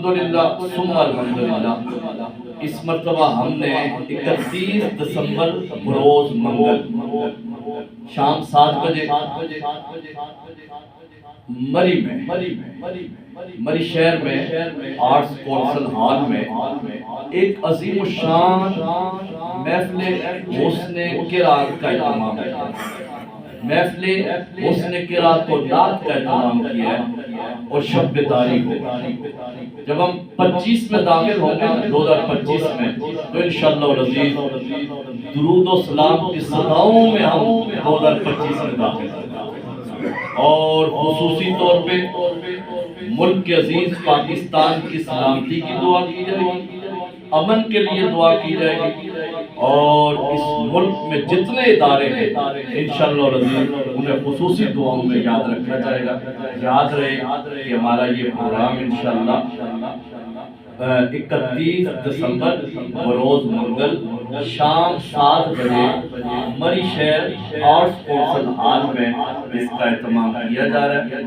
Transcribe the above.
الحمدللہ ثم الحمدللہ اس مرتبہ ہم نے 31 دسمبر بروز منگل شام 7 بجے مری شہر میں آرٹس کونسل ہال میں ایک عظیم الشان محفل حسن قرات کا اہتمام کیا محفل حسن قرات و نعت کا اہتمام کیا ہے اور شب بیداری ہو جب ہم 25 میں داخل ہوں گے 2025 میں تو انشاءاللہ العزیز درود و سلام کی صداؤں میں ہم 2025 میں داخل ہوں اور خصوصی طور پہ ملک کے عزیز پاکستان کی سلامتی کی دعا کی جائے گی امن کے لیے دعا کی جائے گی اور اس ملک میں جتنے ادارے ہیں انشاءاللہ العزیز انہیں خصوصی دعاؤں میں یاد رکھا جائے گا یاد رہے کہ ہمارا یہ پروگرام انشاءاللہ 31 دسمبر بروز منگل شام 7 بجے مری شہر آرٹس کونسل ہال میں اس کا اہتمام کیا جا رہا ہے